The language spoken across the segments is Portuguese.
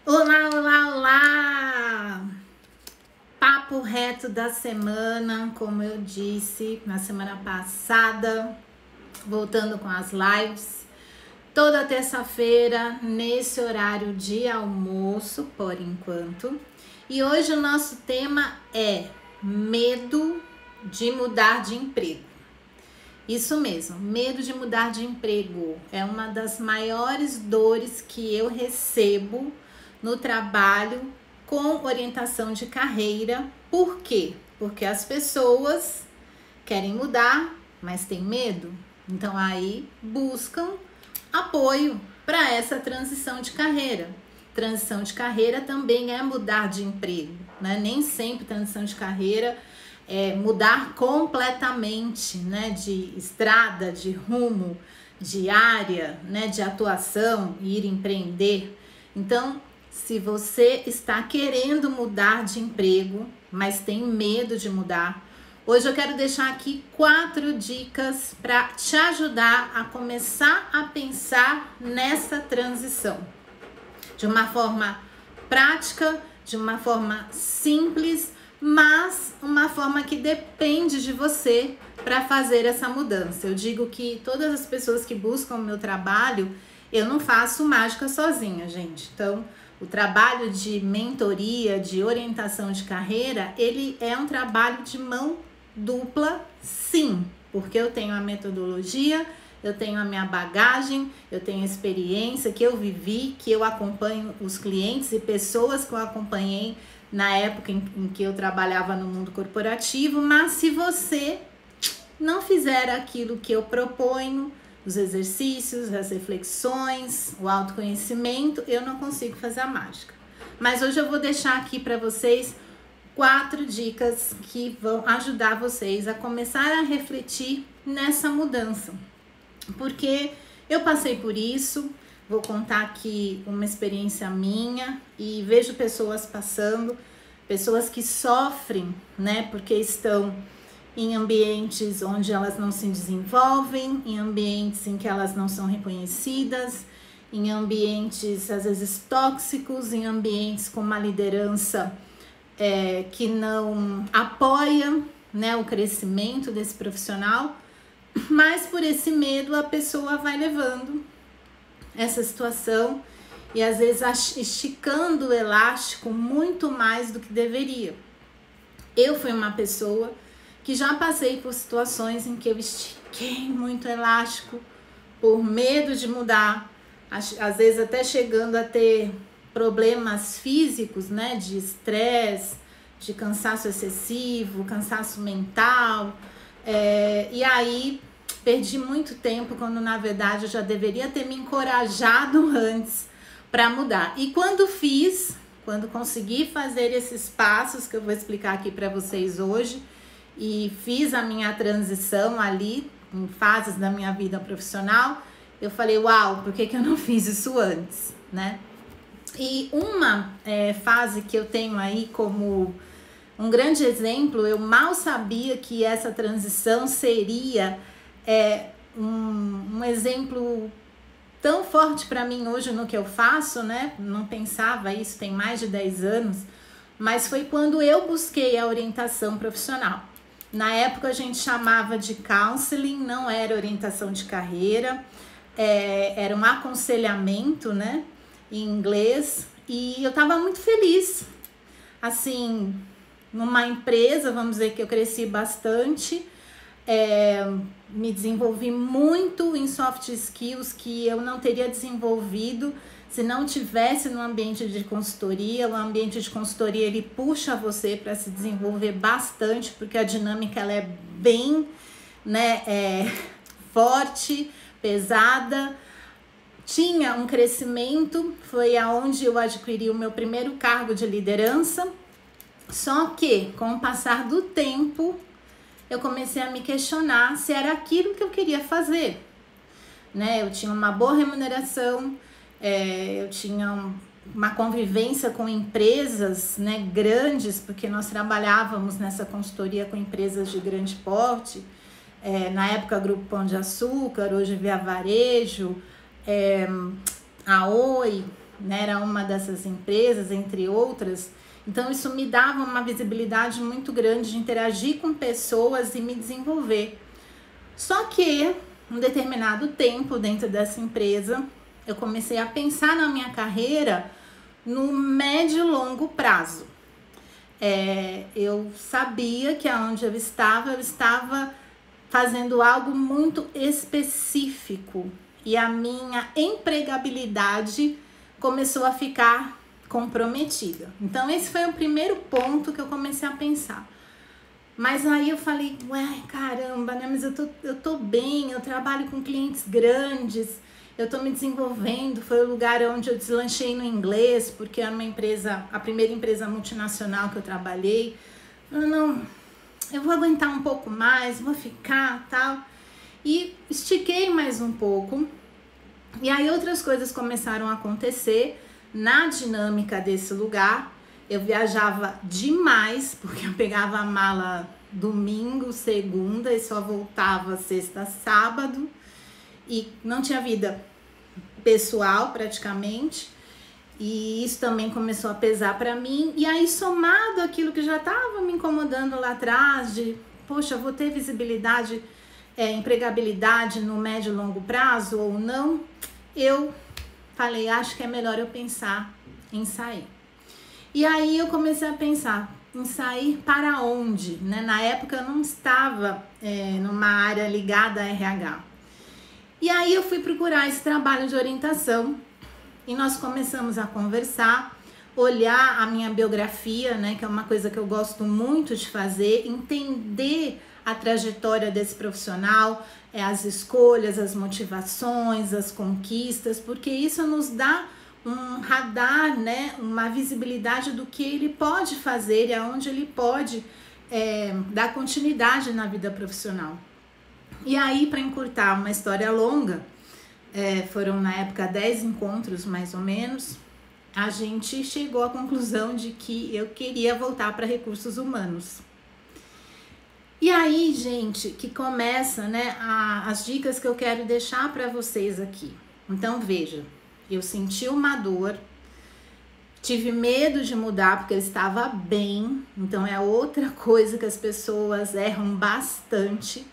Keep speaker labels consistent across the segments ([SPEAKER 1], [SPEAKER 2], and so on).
[SPEAKER 1] Olá, olá, olá! Papo reto da semana, como eu disse na semana passada, voltando com as lives, toda terça-feira, nesse horário de almoço, por enquanto. E hoje o nosso tema é medo de mudar de emprego. Isso mesmo, medo de mudar de emprego é uma das maiores dores que eu recebo no trabalho com orientação de carreira. Por quê? Porque as pessoas querem mudar, mas têm medo. Então aí buscam apoio para essa transição de carreira. Transição de carreira também é mudar de emprego, né? Nem sempre transição de carreira é mudar completamente, né? De estrada, de rumo, de área, né? De atuação, ir empreender. Então, se você está querendo mudar de emprego, mas tem medo de mudar, hoje eu quero deixar aqui 4 dicas para te ajudar a começar a pensar nessa transição. De uma forma prática, de uma forma simples, mas uma forma que depende de você para fazer essa mudança. Eu digo que todas as pessoas que buscam o meu trabalho, eu não faço mágica sozinha, gente. Então, o trabalho de mentoria, de orientação de carreira, ele é um trabalho de mão dupla, sim, porque eu tenho a metodologia, eu tenho a minha bagagem, eu tenho a experiência que eu vivi, que eu acompanho os clientes e pessoas que eu acompanhei na época em que eu trabalhava no mundo corporativo. Mas se você não fizer aquilo que eu proponho, os exercícios, as reflexões, o autoconhecimento, eu não consigo fazer a mágica. Mas hoje eu vou deixar aqui para vocês 4 dicas que vão ajudar vocês a começar a refletir nessa mudança. Porque eu passei por isso, vou contar aqui uma experiência minha e vejo pessoas passando, pessoas que sofrem, né, porque estão em ambientes onde elas não se desenvolvem, em ambientes em que elas não são reconhecidas, em ambientes às vezes tóxicos, em ambientes com uma liderança que não apoia, né, o crescimento desse profissional. Mas por esse medo a pessoa vai levando essa situação e às vezes esticando o elástico muito mais do que deveria. Eu fui uma pessoa que já passei por situações em que eu estiquei muito elástico por medo de mudar, às vezes até chegando a ter problemas físicos, né, de estresse, de cansaço excessivo, cansaço mental. E aí perdi muito tempo quando na verdade eu já deveria ter me encorajado antes para mudar. E quando consegui fazer esses passos que eu vou explicar aqui para vocês hoje e fiz a minha transição ali em fases da minha vida profissional, eu falei, uau, por que eu não fiz isso antes, né? E uma fase que eu tenho aí como um grande exemplo, eu mal sabia que essa transição seria um exemplo tão forte para mim hoje no que eu faço, né? Não pensava isso, tem mais de 10 anos, mas foi quando eu busquei a orientação profissional. Na época a gente chamava de counseling, não era orientação de carreira, era um aconselhamento, né, em inglês, e eu estava muito feliz, assim, numa empresa, vamos dizer que eu cresci bastante, me desenvolvi muito em soft skills que eu não teria desenvolvido se não tivesse no ambiente de consultoria. O ambiente de consultoria, ele puxa você para se desenvolver bastante, porque a dinâmica ela é bem, né, forte, pesada. Tinha um crescimento, foi aonde eu adquiri o meu primeiro cargo de liderança. Só que com o passar do tempo eu comecei a me questionar se era aquilo que eu queria fazer, né? Eu tinha uma boa remuneração, eu tinha uma convivência com empresas, né, grandes, porque nós trabalhávamos nessa consultoria com empresas de grande porte, na época Grupo Pão de Açúcar, hoje Via Varejo, a Oi, né? Era uma dessas empresas, entre outras. Então isso me dava uma visibilidade muito grande de interagir com pessoas e me desenvolver. Só que, um determinado tempo dentro dessa empresa, eu comecei a pensar na minha carreira no médio e longo prazo. Eu sabia que aonde eu estava fazendo algo muito específico e a minha empregabilidade começou a ficar comprometida. Então esse foi o primeiro ponto que eu comecei a pensar. Mas aí eu falei, ué, caramba, né? Mas eu tô bem, eu trabalho com clientes grandes, eu tô me desenvolvendo, foi o lugar onde eu deslanchei no inglês, porque era uma empresa, a primeira empresa multinacional que eu trabalhei. Não, eu vou aguentar um pouco mais, vou ficar, tal. E estiquei mais um pouco. E aí outras coisas começaram a acontecer na dinâmica desse lugar. Eu viajava demais, porque eu pegava a mala domingo, segunda e só voltava sexta, sábado. E não tinha vida pessoal praticamente. E isso também começou a pesar para mim. E aí, somado àquilo que já estava me incomodando lá atrás, de, poxa, vou ter visibilidade, empregabilidade no médio e longo prazo ou não, eu falei, acho que é melhor eu pensar em sair. E aí eu comecei a pensar em sair para onde, né? Na época eu não estava numa área ligada a RH. E aí eu fui procurar esse trabalho de orientação e nós começamos a conversar, olhar a minha biografia, né? Que é uma coisa que eu gosto muito de fazer, entender a trajetória desse profissional, as escolhas, as motivações, as conquistas, porque isso nos dá um radar, né, uma visibilidade do que ele pode fazer e aonde ele pode dar continuidade na vida profissional. E aí, para encurtar uma história longa, foram na época 10 encontros mais ou menos, a gente chegou à conclusão de que eu queria voltar para recursos humanos. E aí, gente, que começa, né, as dicas que eu quero deixar para vocês aqui. Então, veja. Eu senti uma dor, tive medo de mudar porque eu estava bem, então é outra coisa que as pessoas erram bastante,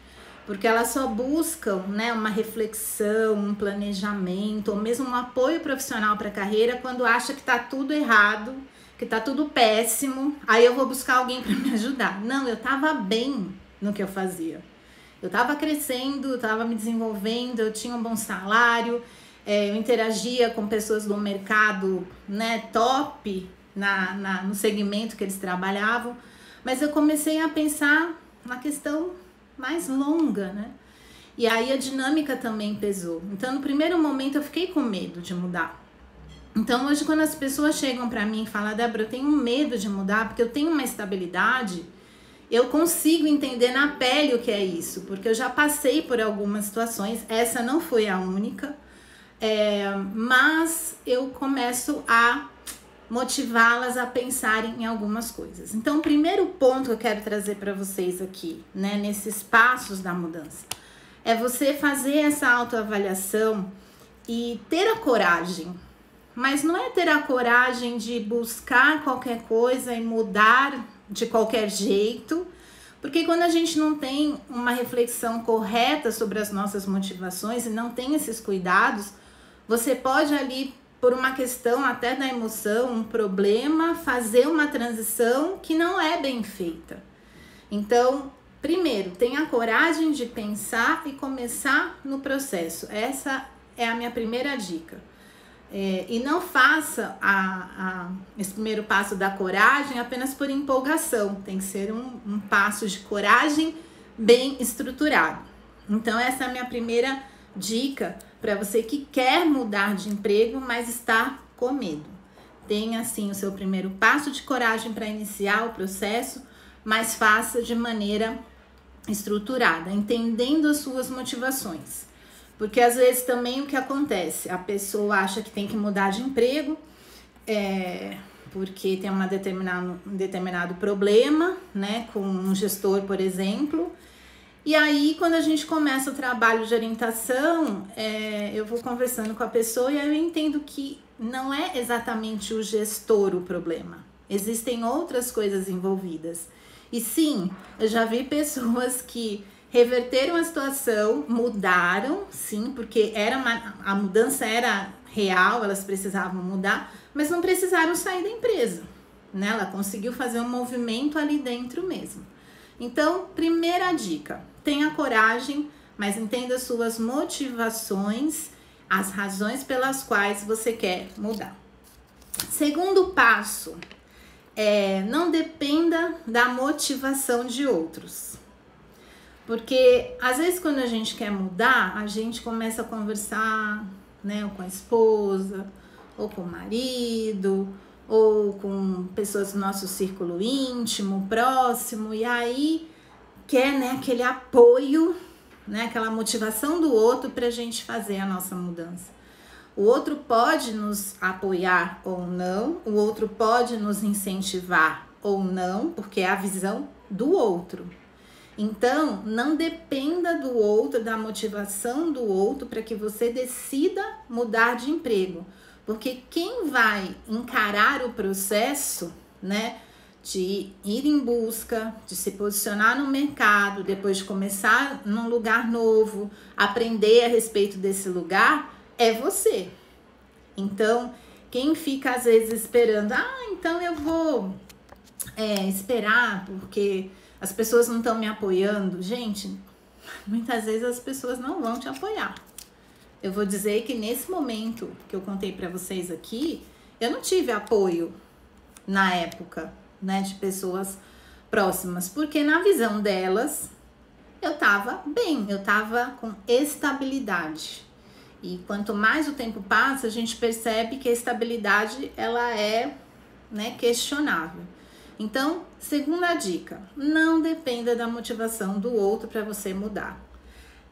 [SPEAKER 1] porque elas só buscam, né, uma reflexão, um planejamento, ou mesmo um apoio profissional para a carreira quando acha que tá tudo errado, que tá tudo péssimo, aí eu vou buscar alguém para me ajudar. Não, eu estava bem no que eu fazia. Eu estava crescendo, eu estava me desenvolvendo, eu tinha um bom salário, eu interagia com pessoas do mercado, né, top no segmento que eles trabalhavam, mas eu comecei a pensar na questão mais longa, né? E aí a dinâmica também pesou. Então, no primeiro momento, eu fiquei com medo de mudar. Então, hoje, quando as pessoas chegam para mim e falam, Débora, eu tenho medo de mudar porque eu tenho uma estabilidade, eu consigo entender na pele o que é isso, porque eu já passei por algumas situações, essa não foi a única. Mas eu começo a motivá-las a pensarem em algumas coisas. Então, o primeiro ponto que eu quero trazer para vocês aqui, né, nesses passos da mudança, é você fazer essa autoavaliação e ter a coragem. Mas não é ter a coragem de buscar qualquer coisa e mudar de qualquer jeito, porque quando a gente não tem uma reflexão correta sobre as nossas motivações e não tem esses cuidados, você pode ali, por uma questão até da emoção, um problema, fazer uma transição que não é bem feita. Então, primeiro, tenha coragem de pensar e começar no processo. Essa é a minha primeira dica. E não faça esse primeiro passo da coragem apenas por empolgação. Tem que ser um passo de coragem bem estruturado. Então, essa é a minha primeira dica para você que quer mudar de emprego, mas está com medo. Tenha, assim, o seu primeiro passo de coragem para iniciar o processo, mas faça de maneira estruturada, entendendo as suas motivações. Porque às vezes também o que acontece? A pessoa acha que tem que mudar de emprego, porque tem um determinado problema, né, com um gestor, por exemplo. E aí, quando a gente começa o trabalho de orientação, eu vou conversando com a pessoa e aí eu entendo que não é exatamente o gestor o problema. Existem outras coisas envolvidas. E sim, eu já vi pessoas que reverteram a situação, mudaram, sim, porque a mudança era real, elas precisavam mudar, mas não precisaram sair da empresa, né? Ela conseguiu fazer um movimento ali dentro mesmo. Então, primeira dica, tenha coragem, mas entenda suas motivações, as razões pelas quais você quer mudar. Segundo passo, não dependa da motivação de outros. Porque às vezes quando a gente quer mudar, a gente começa a conversar, né, ou com a esposa, ou com o marido, ou com pessoas do nosso círculo íntimo, próximo, e aí quer, né, aquele apoio, né, aquela motivação do outro para a gente fazer a nossa mudança. O outro pode nos apoiar ou não, o outro pode nos incentivar ou não, porque é a visão do outro. Então, não dependa do outro, da motivação do outro para que você decida mudar de emprego. Porque quem vai encarar o processo, né, de ir em busca, de se posicionar no mercado, depois de começar num lugar novo, aprender a respeito desse lugar, é você. Então, quem fica às vezes esperando, então eu vou esperar porque as pessoas não estão me apoiando. Gente, muitas vezes as pessoas não vão te apoiar. Eu vou dizer que nesse momento que eu contei para vocês aqui, eu não tive apoio na época, né, de pessoas próximas, porque na visão delas eu tava bem, eu tava com estabilidade. E quanto mais o tempo passa, a gente percebe que a estabilidade ela é, né, questionável. Então, segunda dica, não dependa da motivação do outro para você mudar.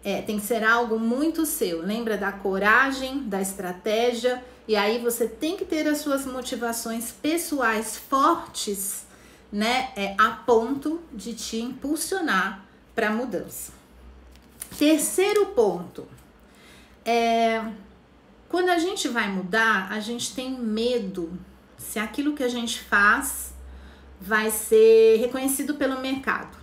[SPEAKER 1] Tem que ser algo muito seu. Lembra da coragem, da estratégia, e aí você tem que ter as suas motivações pessoais fortes, né, a ponto de te impulsionar para a mudança. Terceiro ponto, quando a gente vai mudar, a gente tem medo se aquilo que a gente faz vai ser reconhecido pelo mercado,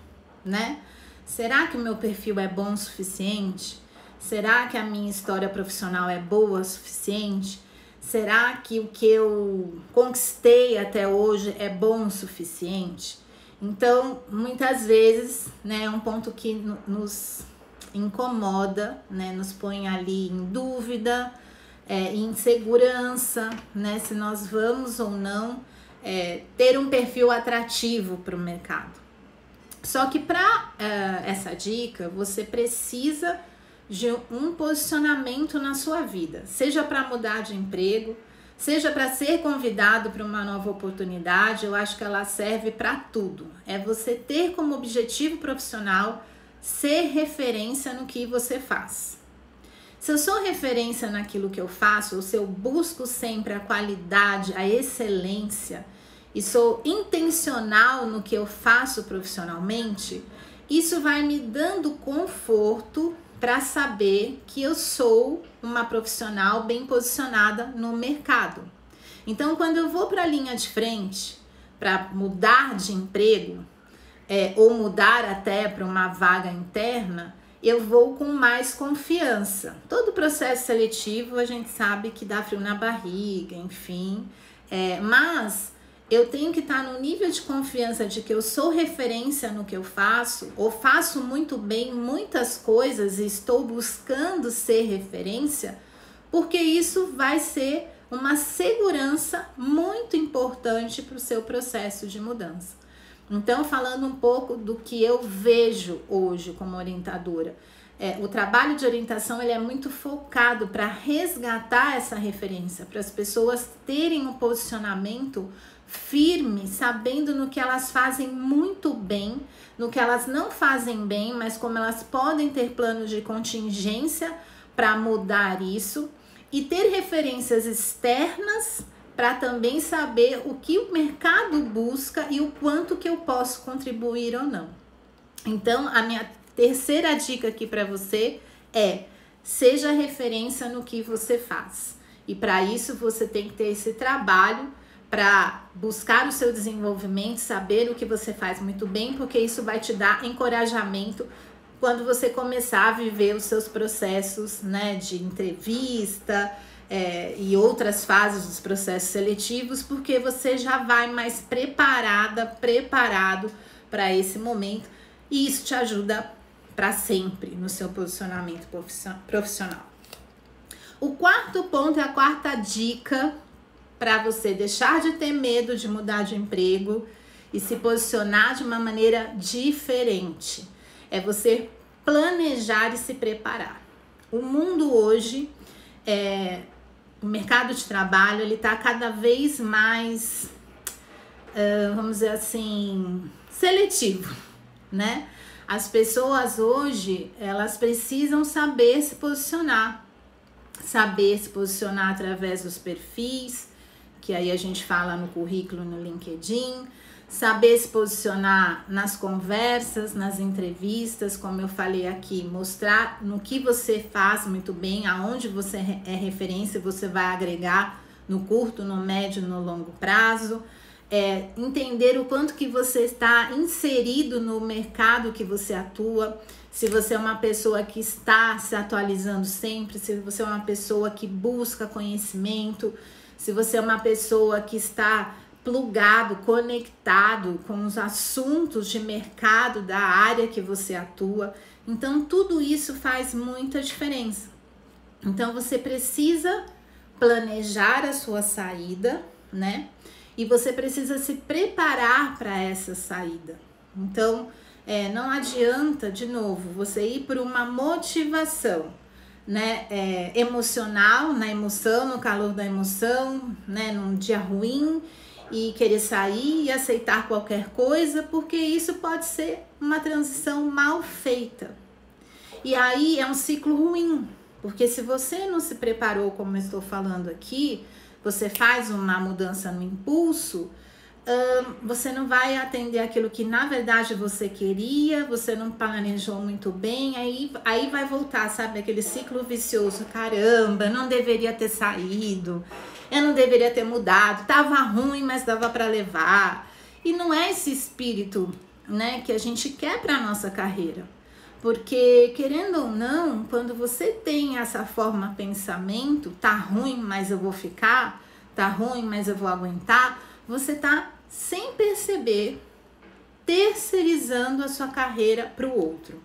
[SPEAKER 1] né? Será que o meu perfil é bom o suficiente? Será que a minha história profissional é boa o suficiente? Será que o que eu conquistei até hoje é bom o suficiente? Então, muitas vezes, né, é um ponto que nos incomoda, né, nos põe ali em dúvida, insegurança, né, se nós vamos ou não ter um perfil atrativo para o mercado. Só que para essa dica, você precisa de um posicionamento na sua vida, seja para mudar de emprego, seja para ser convidado para uma nova oportunidade. Eu acho que ela serve para tudo. É você ter como objetivo profissional ser referência no que você faz. Se eu sou referência naquilo que eu faço, ou se eu busco sempre a qualidade, a excelência, e sou intencional no que eu faço profissionalmente, isso vai me dando conforto para saber que eu sou uma profissional bem posicionada no mercado. Então, quando eu vou para a linha de frente, para mudar de emprego, ou mudar até para uma vaga interna, eu vou com mais confiança. Todo processo seletivo a gente sabe que dá frio na barriga, enfim, mas eu tenho que estar no nível de confiança de que eu sou referência no que eu faço, ou faço muito bem muitas coisas e estou buscando ser referência, porque isso vai ser uma segurança muito importante para o seu processo de mudança. Então, falando um pouco do que eu vejo hoje como orientadora, o trabalho de orientação ele é muito focado para resgatar essa referência, para as pessoas terem um posicionamento firme, sabendo no que elas fazem muito bem, no que elas não fazem bem, mas como elas podem ter planos de contingência para mudar isso, e ter referências externas para também saber o que o mercado busca e o quanto que eu posso contribuir ou não. Então, a minha terceira dica aqui para você seja referência no que você faz. E para isso você tem que ter esse trabalho para buscar o seu desenvolvimento, saber o que você faz muito bem, porque isso vai te dar encorajamento quando você começar a viver os seus processos, né, de entrevista e outras fases dos processos seletivos, porque você já vai mais preparado para esse momento, e isso te ajuda para sempre no seu posicionamento profissional. O quarto ponto é a quarta dica para você deixar de ter medo de mudar de emprego e se posicionar de uma maneira diferente. É você planejar e se preparar. O mundo hoje, o mercado de trabalho, ele está cada vez mais, vamos dizer assim, seletivo, né? As pessoas hoje, elas precisam saber se posicionar através dos perfis, que aí a gente fala no currículo, no LinkedIn, saber se posicionar nas conversas, nas entrevistas, como eu falei aqui, mostrar no que você faz muito bem, aonde você é referência, você vai agregar no curto, no médio, no longo prazo, entender o quanto que você está inserido no mercado que você atua, se você é uma pessoa que está se atualizando sempre, se você é uma pessoa que busca conhecimento, se você é uma pessoa que está plugado, conectado com os assuntos de mercado da área que você atua. Então, tudo isso faz muita diferença. Então, você precisa planejar a sua saída, né? E você precisa se preparar para essa saída. Então, não adianta, de novo, você ir por uma motivação, né, emocional, na emoção, no calor da emoção, né, num dia ruim, e querer sair e aceitar qualquer coisa, porque isso pode ser uma transição mal feita. E aí é um ciclo ruim, porque se você não se preparou, como eu estou falando aqui, você faz uma mudança no impulso, você não vai atender aquilo que na verdade você queria, você não planejou muito bem, aí vai voltar, sabe, aquele ciclo vicioso. Caramba, não deveria ter saído, eu não deveria ter mudado, tava ruim, mas dava para levar. E não é esse espírito, né, que a gente quer para nossa carreira. Porque, querendo ou não, quando você tem essa forma de pensamento, tá ruim, mas eu vou ficar, tá ruim, mas eu vou aguentar, você tá, sem perceber, terceirizando a sua carreira para o outro.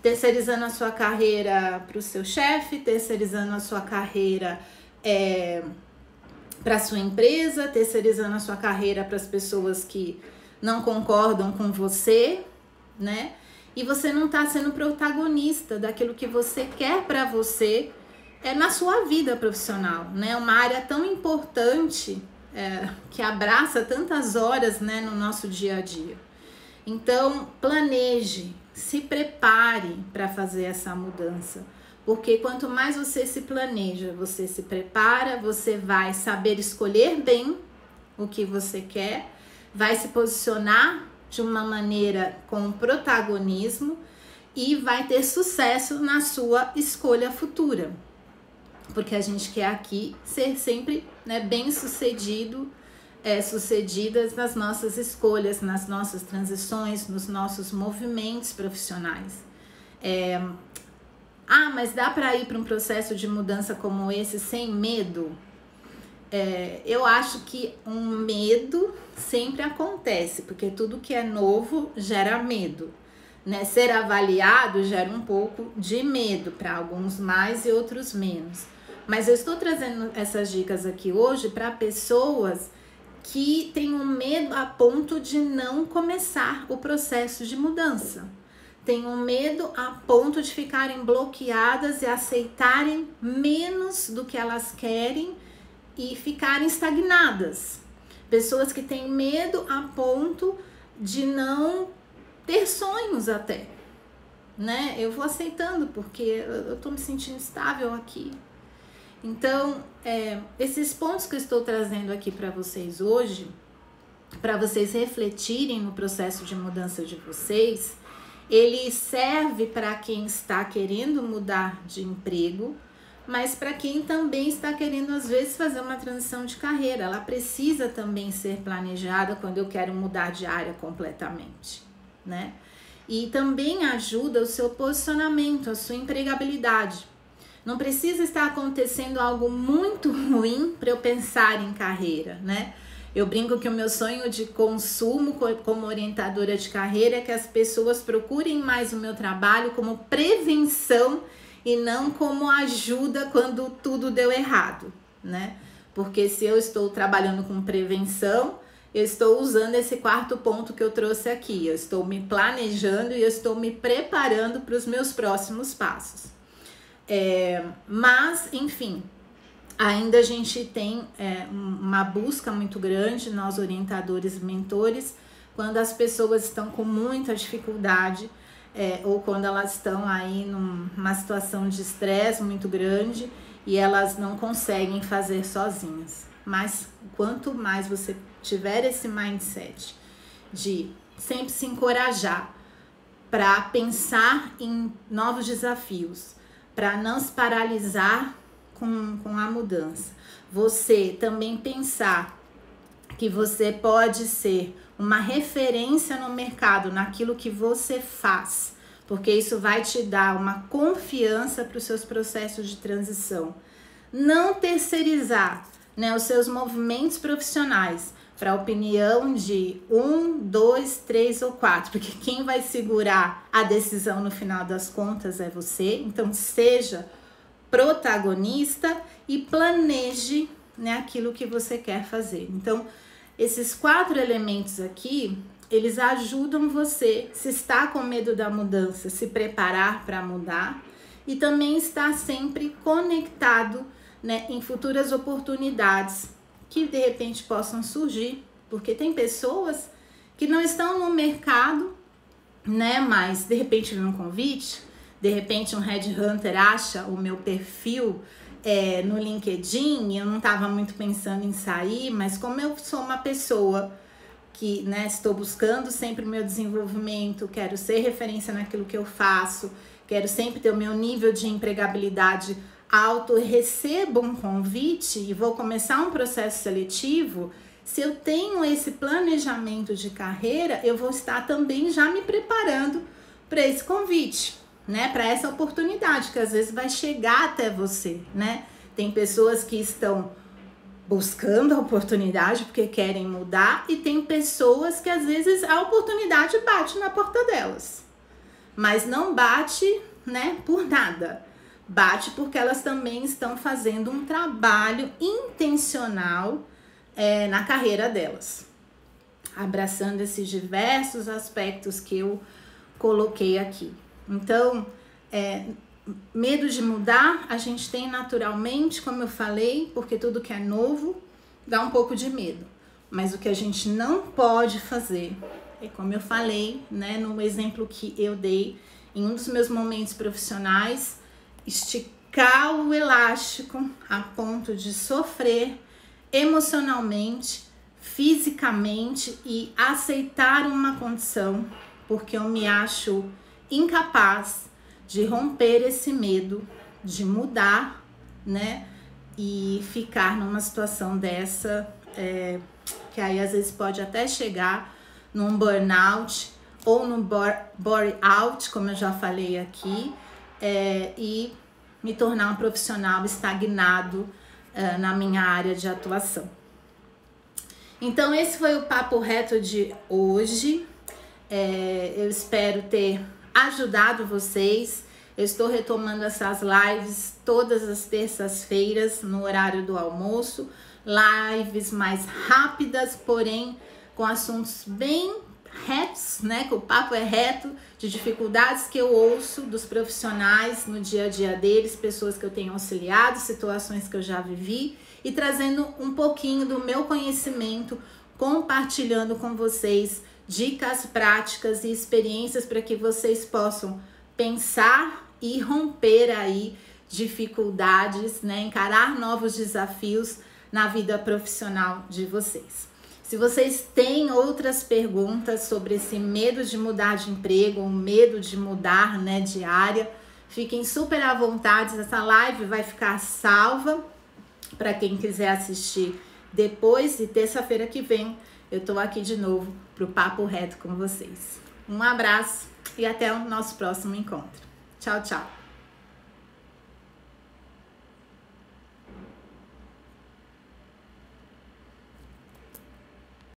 [SPEAKER 1] Terceirizando a sua carreira para o seu chefe, terceirizando a sua carreira para a sua empresa, terceirizando a sua carreira para as pessoas que não concordam com você, né? E você não está sendo protagonista daquilo que você quer para você na sua vida profissional, né? Uma área tão importante que abraça tantas horas, né, no nosso dia a dia. Então, planeje, se prepare para fazer essa mudança. Porque quanto mais você se planeja, você se prepara, você vai saber escolher bem o que você quer, vai se posicionar de uma maneira com protagonismo e vai ter sucesso na sua escolha futura. Porque a gente quer aqui ser sempre, né, bem sucedidas nas nossas escolhas, nas nossas transições, nos nossos movimentos profissionais. Mas dá para ir para um processo de mudança como esse sem medo? Eu acho que um medo sempre acontece, porque tudo que é novo gera medo, né? Ser avaliado gera um pouco de medo, para alguns mais e outros menos. Mas eu estou trazendo essas dicas aqui hoje para pessoas que têm um medo a ponto de não começar o processo de mudança. Têm um medo a ponto de ficarem bloqueadas e aceitarem menos do que elas querem e ficarem estagnadas. Pessoas que têm medo a ponto de não ter sonhos até, né? Eu vou aceitando porque eu tô me sentindo estável aqui. Então, esses pontos que eu estou trazendo aqui para vocês hoje, para vocês refletirem no processo de mudança de vocês, ele serve para quem está querendo mudar de emprego, mas para quem também está querendo às vezes fazer uma transição de carreira, ela precisa também ser planejada quando eu quero mudar de área completamente, né? E também ajuda o seu posicionamento, a sua empregabilidade. Não precisa estar acontecendo algo muito ruim para eu pensar em carreira, né? Eu brinco que o meu sonho de consumo como orientadora de carreira é que as pessoas procurem mais o meu trabalho como prevenção e não como ajuda quando tudo deu errado, né? Porque se eu estou trabalhando com prevenção, eu estou usando esse quarto ponto que eu trouxe aqui. Eu estou me planejando e eu estou me preparando para os meus próximos passos. Mas, enfim, ainda a gente tem uma busca muito grande, nós orientadores e mentores, quando as pessoas estão com muita dificuldade ou quando elas estão aí numa situação de estresse muito grande e elas não conseguem fazer sozinhas. Mas quanto mais você tiver esse mindset de sempre se encorajar para pensar em novos desafios, para não se paralisar com a mudança, você também pensar que você pode ser uma referência no mercado, naquilo que você faz, porque isso vai te dar uma confiança para os seus processos de transição. Não terceirizar, né, os seus movimentos profissionais para a opinião de 1, 2, 3 ou 4, porque quem vai segurar a decisão no final das contas é você. Então seja protagonista e planeje, né, aquilo que você quer fazer. Então esses 4 elementos aqui, eles ajudam você, se está com medo da mudança, se preparar para mudar e também estar sempre conectado, né, em futuras oportunidades que de repente possam surgir, porque tem pessoas que não estão no mercado, né, mas de repente vem um convite, de repente um headhunter acha o meu perfil no LinkedIn e eu não estava muito pensando em sair, mas como eu sou uma pessoa que, né, estou buscando sempre o meu desenvolvimento, quero ser referência naquilo que eu faço, quero sempre ter o meu nível de empregabilidade alto, recebo um convite e vou começar um processo seletivo. Se eu tenho esse planejamento de carreira, eu vou estar também já me preparando para esse convite, né? Para essa oportunidade que às vezes vai chegar até você, né? Tem pessoas que estão buscando a oportunidade porque querem mudar e tem pessoas que às vezes a oportunidade bate na porta delas, mas não bate, né, por nada. Bate porque elas também estão fazendo um trabalho intencional na carreira delas, abraçando esses diversos aspectos que eu coloquei aqui. Então, medo de mudar a gente tem naturalmente, como eu falei, porque tudo que é novo dá um pouco de medo. Mas o que a gente não pode fazer é, como eu falei, né, no exemplo que eu dei em um dos meus momentos profissionais, esticar o elástico a ponto de sofrer emocionalmente, fisicamente e aceitar uma condição, porque eu me acho incapaz de romper esse medo, de mudar, né? E ficar numa situação dessa, que aí às vezes pode até chegar num burnout ou no bore-out, como eu já falei aqui, e me tornar um profissional estagnado na minha área de atuação. Então esse foi o papo reto de hoje. Eu espero ter ajudado vocês. Eu estou retomando essas lives todas as terças-feiras no horário do almoço, lives mais rápidas, porém com assuntos bem retos, né? Que o papo é reto, de dificuldades que eu ouço dos profissionais no dia a dia deles, pessoas que eu tenho auxiliado, situações que eu já vivi, e trazendo um pouquinho do meu conhecimento, compartilhando com vocês dicas práticas e experiências para que vocês possam pensar e romper aí dificuldades, né? Encarar novos desafios na vida profissional de vocês. Se vocês têm outras perguntas sobre esse medo de mudar de emprego ou medo de mudar, né, de área, Fiquem super à vontade, essa live vai ficar salva para quem quiser assistir depois, e terça-feira que vem eu tô aqui de novo pro Papo Reto com vocês. Um abraço e até o nosso próximo encontro. Tchau, tchau!